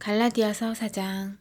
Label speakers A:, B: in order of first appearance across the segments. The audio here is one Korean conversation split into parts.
A: 갈라디아서 4장.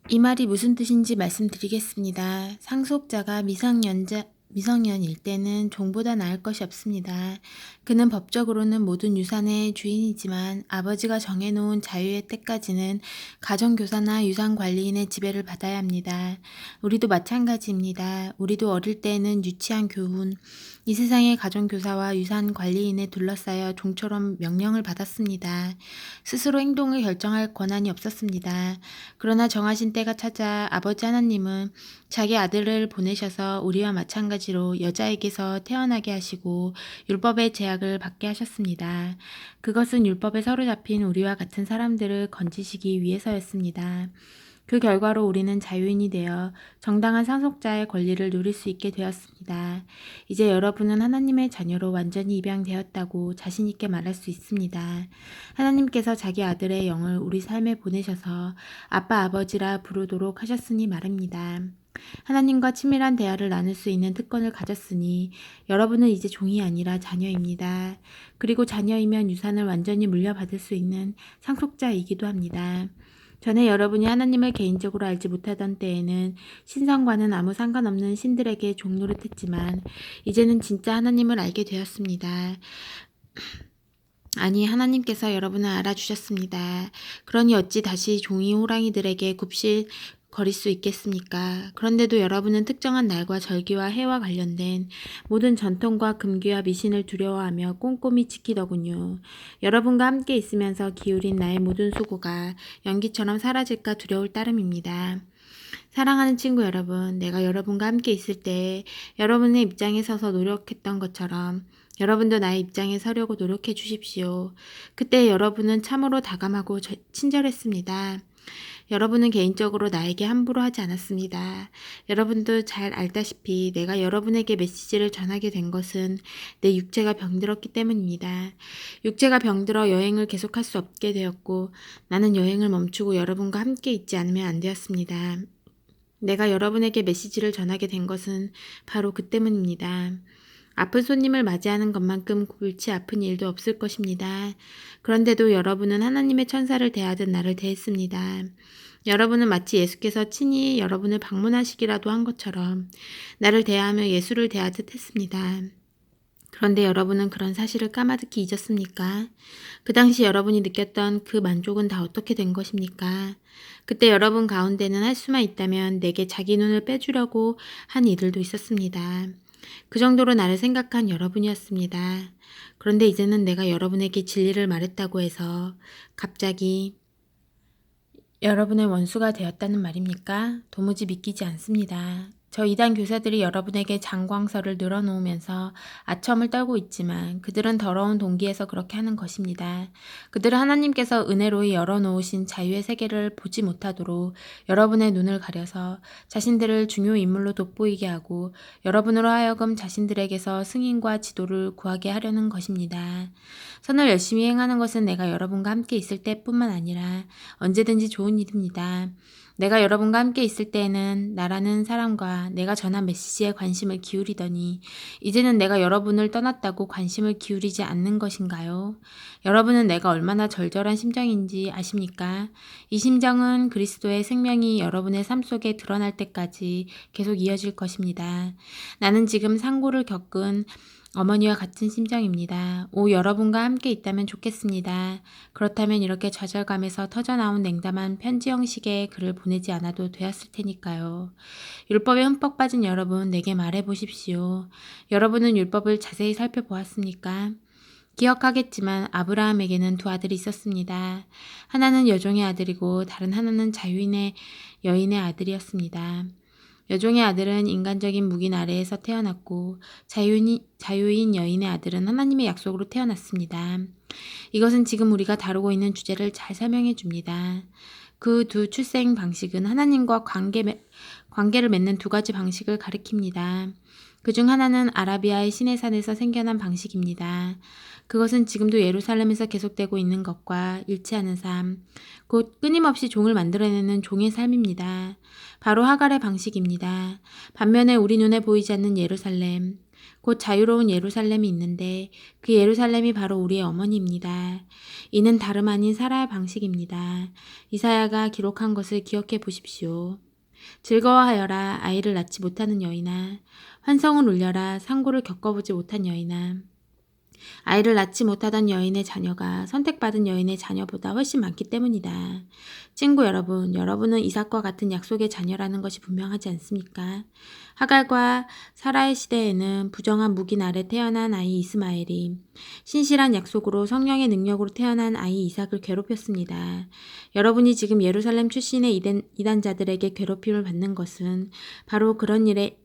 A: 이 말이 무슨 뜻인지 말씀드리겠습니다. 상속자가 미성년일 때는 종보다 나을 것이 없습니다. 그는 법적으로는 모든 유산의 주인이지만 아버지가 정해놓은 자유의 때까지는 가정교사나 유산관리인의 지배를 받아야 합니다. 우리도 마찬가지입니다. 우리도 어릴 때에는 유치한 교훈, 이 세상의 가정교사와 유산관리인에 둘러싸여 종처럼 명령을 받았습니다. 스스로 행동을 결정할 권한이 없었습니다. 그러나 정하신 때가 찾아 아버지 하나님은 자기 아들을 보내셔서 우리와 마찬가지로 여자에게서 태어나게 하시고 율법의 제약을 받게 하셨습니다. 그것은 율법에 사로잡힌 우리와 같은 사람들을 건지시기 위해서였습니다. 그 결과로 우리는 자유인이 되어 정당한 상속자의 권리를 누릴 수 있게 되었습니다. 이제 여러분은 하나님의 자녀로 완전히 입양되었다고 자신 있게 말할 수 있습니다. 하나님께서 자기 아들의 영을 우리 삶에 보내셔서 아빠 아버지라 부르도록 하셨으니 말입니다. 하나님과 친밀한 대화를 나눌 수 있는 특권을 가졌으니 여러분은 이제 종이 아니라 자녀입니다. 그리고 자녀이면 유산을 완전히 물려받을 수 있는 상속자이기도 합니다. 전에 여러분이 하나님을 개인적으로 알지 못하던 때에는 신성과는 아무 상관없는 신들에게 종노릇했지만 이제는 진짜 하나님을 알게 되었습니다. 아니, 하나님께서 여러분을 알아주셨습니다. 그러니 어찌 다시 종이 호랑이들에게 굽실거릴 수 있겠습니까? 그런데도 여러분은 특정한 날과 절기와 해와 관련된 모든 전통과 금기와 미신을 두려워하며 꼼꼼히 지키더군요. 여러분과 함께 있으면서 기울인 나의 모든 수고가 연기처럼 사라질까 두려울 따름입니다. 사랑하는 친구 여러분, 내가 여러분과 함께 있을 때 여러분의 입장에 서서 노력했던 것처럼 여러분도 나의 입장에 서려고 노력해 주십시오. 그때 여러분은 참으로 다감하고 친절했습니다. 여러분은 개인적으로 나에게 함부로 하지 않았습니다. 여러분도 잘 알다시피 내가 여러분에게 메시지를 전하게 된 것은 내 육체가 병들었기 때문입니다. 육체가 병들어 여행을 계속할 수 없게 되었고 나는 여행을 멈추고 여러분과 함께 있지 않으면 안 되었습니다. 내가 여러분에게 메시지를 전하게 된 것은 바로 그 때문입니다. 아픈 손님을 맞이하는 것만큼 골치 아픈 일도 없을 것입니다. 그런데도 여러분은 하나님의 천사를 대하듯 나를 대했습니다. 여러분은 마치 예수께서 친히 여러분을 방문하시기라도 한 것처럼 나를 대하며 예수를 대하듯 했습니다. 그런데 여러분은 그런 사실을 까마득히 잊었습니까? 그 당시 여러분이 느꼈던 그 만족은 다 어떻게 된 것입니까? 그때 여러분 가운데는 할 수만 있다면 내게 자기 눈을 빼주려고 한 이들도 있었습니다. 그 정도로 나를 생각한 여러분이었습니다. 그런데 이제는 내가 여러분에게 진리를 말했다고 해서 갑자기 여러분의 원수가 되었다는 말입니까? 도무지 믿기지 않습니다. 저 이단 교사들이 여러분에게 장광설을 늘어놓으면서 아첨을 떨고 있지만 그들은 더러운 동기에서 그렇게 하는 것입니다. 그들은 하나님께서 은혜로이 열어놓으신 자유의 세계를 보지 못하도록 여러분의 눈을 가려서 자신들을 중요 인물로 돋보이게 하고 여러분으로 하여금 자신들에게서 승인과 지도를 구하게 하려는 것입니다. 선을 열심히 행하는 것은 내가 여러분과 함께 있을 때뿐만 아니라 언제든지 좋은 일입니다. 내가 여러분과 함께 있을 때에는 나라는 사람과 내가 전한 메시지에 관심을 기울이더니 이제는 내가 여러분을 떠났다고 관심을 기울이지 않는 것인가요? 여러분은 내가 얼마나 절절한 심정인지 아십니까? 이 심정은 그리스도의 생명이 여러분의 삶 속에 드러날 때까지 계속 이어질 것입니다. 나는 지금 상고를 겪은 어머니와 같은 심정입니다. 여러분과 함께 있다면 좋겠습니다. 그렇다면 이렇게 좌절감에서 터져나온 냉담한 편지 형식의 글을 보내지 않아도 되었을 테니까요. 율법에 흠뻑 빠진 여러분, 내게 말해보십시오. 여러분은 율법을 자세히 살펴보았습니까? 기억하겠지만 아브라함에게는 두 아들이 있었습니다. 하나는 여종의 아들이고 다른 하나는 자유인의 여인의 아들이었습니다. 여종의 아들은 인간적인 묵인 아래에서 태어났고 자유인 여인의 아들은 하나님의 약속으로 태어났습니다. 이것은 지금 우리가 다루고 있는 주제를 잘 설명해 줍니다. 그 두 출생 방식은 하나님과 관계를 맺는 두 가지 방식을 가리킵니다. 그중 하나는 아라비아의 시내산에서 생겨난 방식입니다. 그것은 지금도 예루살렘에서 계속되고 있는 것과 일치하는 삶, 곧 끊임없이 종을 만들어내는 종의 삶입니다. 바로 하갈의 방식입니다. 반면에 우리 눈에 보이지 않는 예루살렘, 곧 자유로운 예루살렘이 있는데 그 예루살렘이 바로 우리의 어머니입니다. 이는 다름 아닌 살아야 방식입니다. 이사야가 기록한 것을 기억해 보십시오. 즐거워하여라 아이를 낳지 못하는 여인아, 환성을 울려라 상고를 겪어보지 못한 여인아. 아이를 낳지 못하던 여인의 자녀가 선택받은 여인의 자녀보다 훨씬 많기 때문이다. 친구 여러분, 여러분은 이삭과 같은 약속의 자녀라는 것이 분명하지 않습니까? 하갈과 사라의 시대에는 부정한 묵인 아래 태어난 아이 이스마엘이 신실한 약속으로 성령의 능력으로 태어난 아이 이삭을 괴롭혔습니다. 여러분이 지금 예루살렘 출신의 이단자들에게 괴롭힘을 받는 것은 바로 그런 일의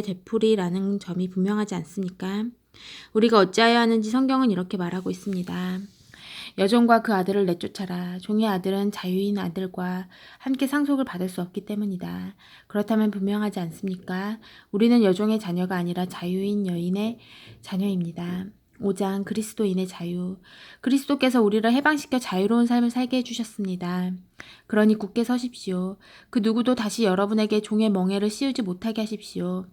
A: 되풀이라는 점이 분명하지 않습니까? 우리가 어찌하여 하는지 성경은 이렇게 말하고 있습니다. 여종과 그 아들을 내쫓아라. 종의 아들은 자유인 아들과 함께 상속을 받을 수 없기 때문이다. 그렇다면 분명하지 않습니까? 우리는 여종의 자녀가 아니라 자유인 여인의 자녀입니다. 5장 그리스도인의 자유. 그리스도께서 우리를 해방시켜 자유로운 삶을 살게 해주셨습니다. 그러니 굳게 서십시오. 그 누구도 다시 여러분에게 종의 멍에를 씌우지 못하게 하십시오.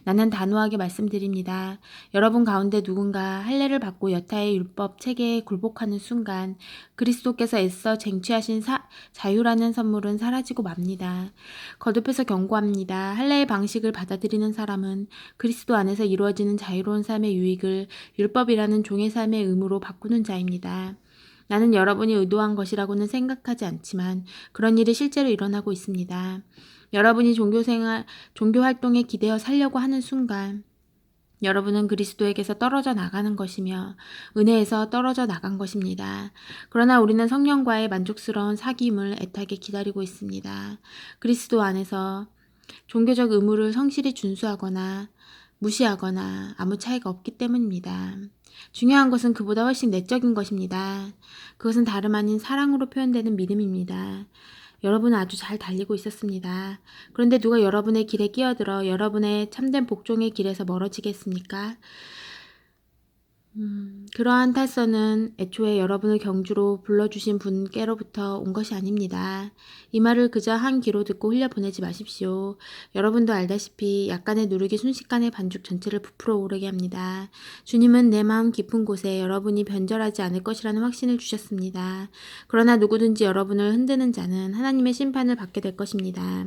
A: 나는 단호하게 말씀드립니다. 여러분 가운데 누군가 할례를 받고 여타의 율법 체계에 굴복하는 순간 그리스도께서 애써 쟁취하신 자유라는 선물은 사라지고 맙니다. 거듭해서 경고합니다. 할례의 방식을 받아들이는 사람은 그리스도 안에서 이루어지는 자유로운 삶의 유익을 율법이라는 종의 삶의 의무로 바꾸는 자입니다. 나는 여러분이 의도한 것이라고는 생각하지 않지만 그런 일이 실제로 일어나고 있습니다. 여러분이 종교 활동에 기대어 살려고 하는 순간 여러분은 그리스도에게서 떨어져 나가는 것이며 은혜에서 떨어져 나간 것입니다. 그러나 우리는 성령과의 만족스러운 사귐을 애타게 기다리고 있습니다. 그리스도 안에서 종교적 의무를 성실히 준수하거나 무시하거나 아무 차이가 없기 때문입니다. 중요한 것은 그보다 훨씬 내적인 것입니다. 그것은 다름 아닌 사랑으로 표현되는 믿음입니다. 여러분은 아주 잘 달리고 있었습니다. 그런데 누가 여러분의 길에 끼어들어 여러분의 참된 복종의 길에서 멀어지겠습니까? 그러한 탈선은 애초에 여러분을 경주로 불러주신 분께로부터 온 것이 아닙니다. 이 말을 그저 한 귀로 듣고 흘려보내지 마십시오. 여러분도 알다시피 약간의 누르기 순식간에 반죽 전체를 부풀어 오르게 합니다. 주님은 내 마음 깊은 곳에 여러분이 변절하지 않을 것이라는 확신을 주셨습니다. 그러나 누구든지 여러분을 흔드는 자는 하나님의 심판을 받게 될 것입니다.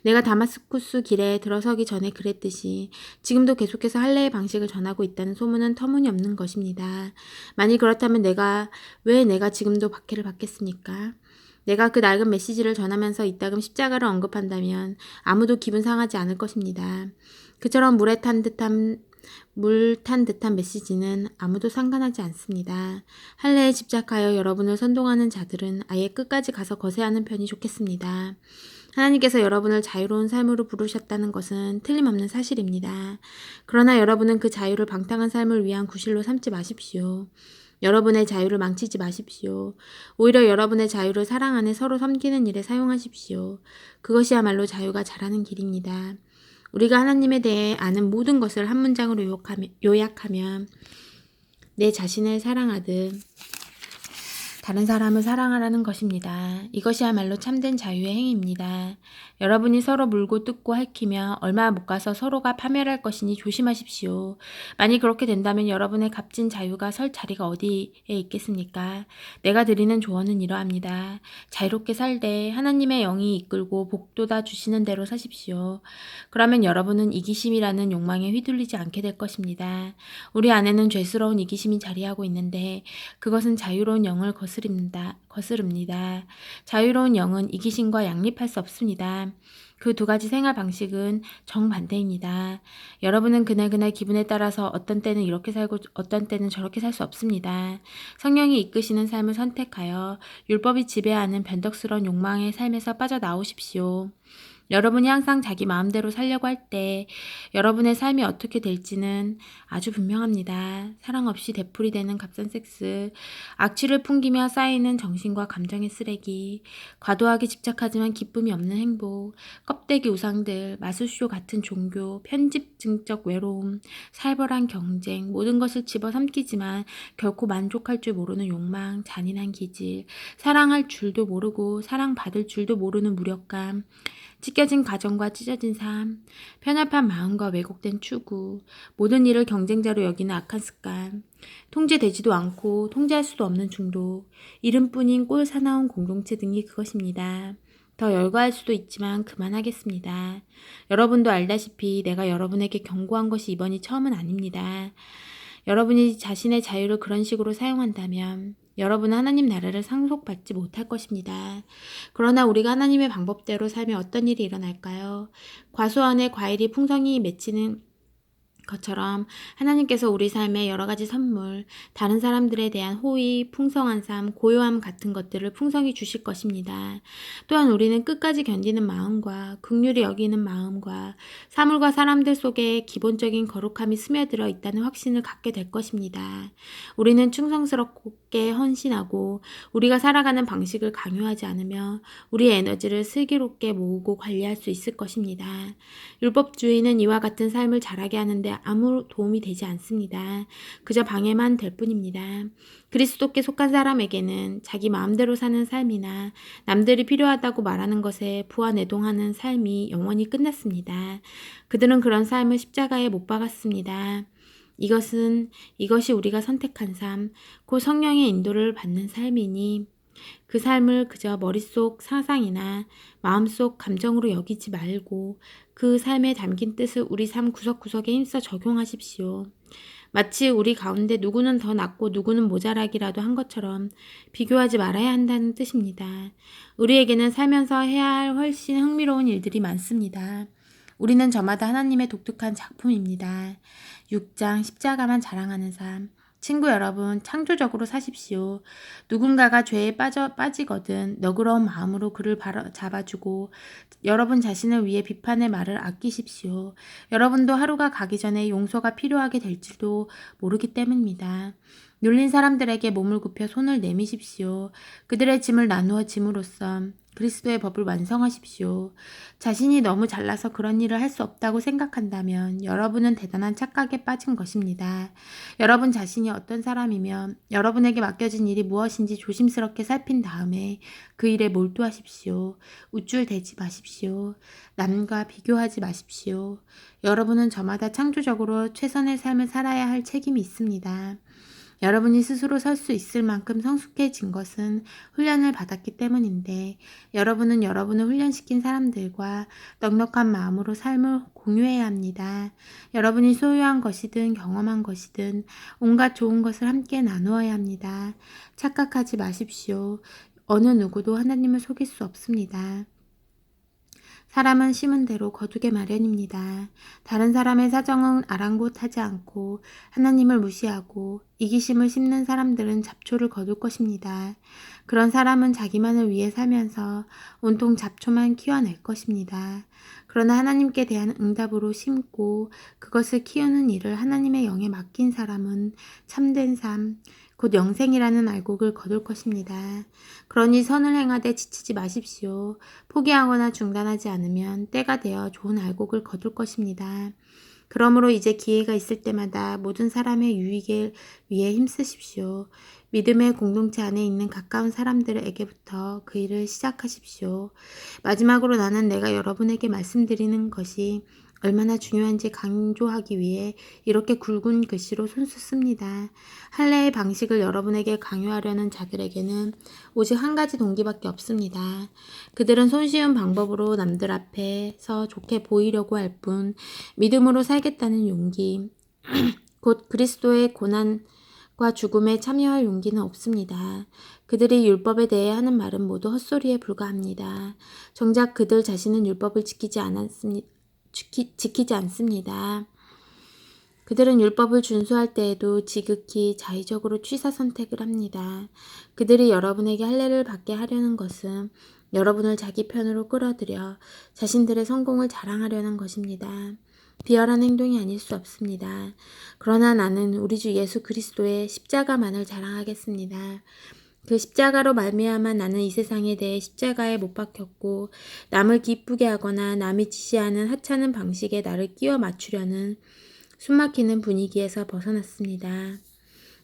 A: 내가 다마스쿠스 길에 들어서기 전에 그랬듯이 지금도 계속해서 할례의 방식을 전하고 있다는 소문은 터무니없는 것입니다. 만일 그렇다면 왜 내가 지금도 박해를 받겠습니까? 내가 그 낡은 메시지를 전하면서 이따금 십자가를 언급한다면 아무도 기분 상하지 않을 것입니다. 그처럼 물 탄 듯한 메시지는 아무도 상관하지 않습니다. 할례에 집착하여 여러분을 선동하는 자들은 아예 끝까지 가서 거세하는 편이 좋겠습니다. 하나님께서 여러분을 자유로운 삶으로 부르셨다는 것은 틀림없는 사실입니다. 그러나 여러분은 그 자유를 방탕한 삶을 위한 구실로 삼지 마십시오. 여러분의 자유를 망치지 마십시오. 오히려 여러분의 자유를 사랑 안에 서로 섬기는 일에 사용하십시오. 그것이야말로 자유가 자라는 길입니다. 우리가 하나님에 대해 아는 모든 것을 한 문장으로 요약하면 내 자신을 사랑하듯 다른 사람을 사랑하라는 것입니다. 이것이야말로 참된 자유의 행위입니다. 여러분이 서로 물고 뜯고 핥히며 얼마 못 가서 서로가 파멸할 것이니 조심하십시오. 만일 그렇게 된다면 여러분의 값진 자유가 설 자리가 어디에 있겠습니까? 내가 드리는 조언은 이러합니다. 자유롭게 살되 하나님의 영이 이끌고 복돋아 주시는 대로 사십시오. 그러면 여러분은 이기심이라는 욕망에 휘둘리지 않게 될 것입니다. 우리 안에는 죄스러운 이기심이 자리하고 있는데 그것은 자유로운 영을 거스릅니다. 자유로운 영은 이기심과 양립할 수 없습니다. 그 두 가지 생활 방식은 정반대입니다. 여러분은 그날그날 기분에 따라서 어떤 때는 이렇게 살고 어떤 때는 저렇게 살 수 없습니다. 성령이 이끄시는 삶을 선택하여 율법이 지배하는 변덕스러운 욕망의 삶에서 빠져나오십시오. 여러분이 항상 자기 마음대로 살려고 할 때 여러분의 삶이 어떻게 될지는 아주 분명합니다. 사랑 없이 되풀이되는 값싼 섹스, 악취를 풍기며 쌓이는 정신과 감정의 쓰레기, 과도하게 집착하지만 기쁨이 없는 행복, 껍데기 우상들, 마술쇼 같은 종교, 편집증적 외로움, 살벌한 경쟁, 모든 것을 집어삼키지만 결코 만족할 줄 모르는 욕망, 잔인한 기질, 사랑할 줄도 모르고 사랑받을 줄도 모르는 무력감, 찢겨진 가정과 찢어진 삶, 편협한 마음과 왜곡된 추구, 모든 일을 경쟁자로 여기는 악한 습관, 통제되지도 않고 통제할 수도 없는 중독, 이름뿐인 꼴 사나운 공동체 등이 그것입니다. 더 열거할 수도 있지만 그만하겠습니다. 여러분도 알다시피 내가 여러분에게 경고한 것이 이번이 처음은 아닙니다. 여러분이 자신의 자유를 그런 식으로 사용한다면 여러분은 하나님 나라를 상속받지 못할 것입니다. 그러나 우리가 하나님의 방법대로 살면 어떤 일이 일어날까요? 과수 안에 과일이 풍성히 맺히는 것처럼 하나님께서 우리 삶에 여러 가지 선물, 다른 사람들에 대한 호의, 풍성한 삶, 고요함 같은 것들을 풍성히 주실 것입니다. 또한 우리는 끝까지 견디는 마음과 긍휼히 여기는 마음과 사물과 사람들 속에 기본적인 거룩함이 스며들어 있다는 확신을 갖게 될 것입니다. 우리는 충성스럽게 헌신하고 우리가 살아가는 방식을 강요하지 않으며 우리의 에너지를 슬기롭게 모으고 관리할 수 있을 것입니다. 율법주의는 이와 같은 삶을 자라게 하는데 아무 도움이 되지 않습니다. 그저 방해만 될 뿐입니다. 그리스도께 속한 사람에게는 자기 마음대로 사는 삶이나 남들이 필요하다고 말하는 것에 부하내동하는 삶이 영원히 끝났습니다. 그들은 그런 삶을 십자가에 못 박았습니다. 이것이 우리가 선택한 삶, 곧 성령의 인도를 받는 삶이니 그 삶을 그저 머릿속 상상이나 마음속 감정으로 여기지 말고 그 삶에 담긴 뜻을 우리 삶 구석구석에 힘써 적용하십시오. 마치 우리 가운데 누구는 더 낫고 누구는 모자라기라도 한 것처럼 비교하지 말아야 한다는 뜻입니다. 우리에게는 살면서 해야 할 훨씬 흥미로운 일들이 많습니다. 우리는 저마다 하나님의 독특한 작품입니다. 6장 십자가만 자랑하는 삶. 친구 여러분, 창조적으로 사십시오. 누군가가 죄에 빠지거든 너그러운 마음으로 그를 잡아주고 여러분 자신을 위해 비판의 말을 아끼십시오. 여러분도 하루가 가기 전에 용서가 필요하게 될지도 모르기 때문입니다. 눌린 사람들에게 몸을 굽혀 손을 내미십시오. 그들의 짐을 나누어 짐으로써 그리스도의 법을 완성하십시오. 자신이 너무 잘나서 그런 일을 할 수 없다고 생각한다면 여러분은 대단한 착각에 빠진 것입니다. 여러분 자신이 어떤 사람이며 여러분에게 맡겨진 일이 무엇인지 조심스럽게 살핀 다음에 그 일에 몰두하십시오. 우쭐대지 마십시오. 남과 비교하지 마십시오. 여러분은 저마다 창조적으로 최선의 삶을 살아야 할 책임이 있습니다. 여러분이 스스로 설 수 있을 만큼 성숙해진 것은 훈련을 받았기 때문인데 여러분은 여러분을 훈련시킨 사람들과 넉넉한 마음으로 삶을 공유해야 합니다. 여러분이 소유한 것이든 경험한 것이든 온갖 좋은 것을 함께 나누어야 합니다. 착각하지 마십시오. 어느 누구도 하나님을 속일 수 없습니다. 사람은 심은 대로 거두게 마련입니다. 다른 사람의 사정은 아랑곳하지 않고 하나님을 무시하고 이기심을 심는 사람들은 잡초를 거둘 것입니다. 그런 사람은 자기만을 위해 살면서 온통 잡초만 키워낼 것입니다. 그러나 하나님께 대한 응답으로 심고 그것을 키우는 일을 하나님의 영에 맡긴 사람은 참된 삶, 곧 영생이라는 알곡을 거둘 것입니다. 그러니 선을 행하되 지치지 마십시오. 포기하거나 중단하지 않으면 때가 되어 좋은 알곡을 거둘 것입니다. 그러므로 이제 기회가 있을 때마다 모든 사람의 유익을 위해 힘쓰십시오. 믿음의 공동체 안에 있는 가까운 사람들에게부터 그 일을 시작하십시오. 마지막으로 나는 내가 여러분에게 말씀드리는 것이 얼마나 중요한지 강조하기 위해 이렇게 굵은 글씨로 손수 씁니다. 할례의 방식을 여러분에게 강요하려는 자들에게는 오직 한 가지 동기밖에 없습니다. 그들은 손쉬운 방법으로 남들 앞에서 좋게 보이려고 할 뿐 믿음으로 살겠다는 용기, 곧 그리스도의 고난과 죽음에 참여할 용기는 없습니다. 그들이 율법에 대해 하는 말은 모두 헛소리에 불과합니다. 정작 그들 자신은 율법을 지키지 않습니다. 그들은 율법을 준수할 때에도 지극히 자의적으로 취사 선택을 합니다. 그들이 여러분에게 할례를 받게 하려는 것은 여러분을 자기 편으로 끌어들여 자신들의 성공을 자랑하려는 것입니다. 비열한 행동이 아닐 수 없습니다. 그러나 나는 우리 주 예수 그리스도의 십자가만을 자랑하겠습니다. 그 십자가로 말미암아 나는 이 세상에 대해 십자가에 못 박혔고 남을 기쁘게 하거나 남이 지시하는 하찮은 방식에 나를 끼워 맞추려는 숨막히는 분위기에서 벗어났습니다.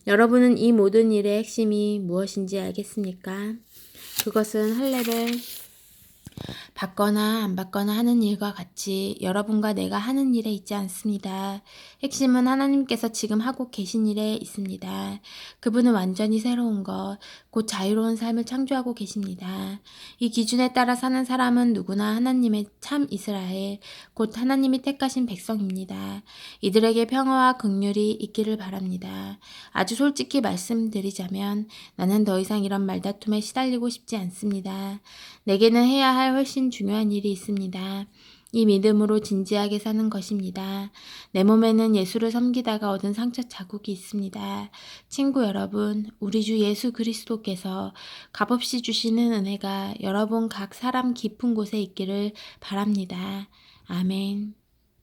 A: 여러분은 이 모든 일의 핵심이 무엇인지 알겠습니까? 그것은 할례를 받거나 안 받거나 하는 일과 같이 여러분과 내가 하는 일에 있지 않습니다. 핵심은 하나님께서 지금 하고 계신 일에 있습니다. 그분은 완전히 새로운 것, 곧 자유로운 삶을 창조하고 계십니다. 이 기준에 따라 사는 사람은 누구나 하나님의 참 이스라엘, 곧 하나님이 택하신 백성입니다. 이들에게 평화와 긍휼이 있기를 바랍니다. 아주 솔직히 말씀드리자면 나는 더 이상 이런 말다툼에 시달리고 싶지 않습니다. 내게는 해야 할 훨씬 중요한 일이 있습니다. 이 믿음으로 진지하게 사는 것입니다. 내 몸에는 예수를 섬기다가 얻은 상처 자국이 있습니다. 친구 여러분, 우리 주 예수 그리스도께서 값없이 주시는 은혜가 여러분 각 사람 깊은 곳에 있기를 바랍니다. 아멘.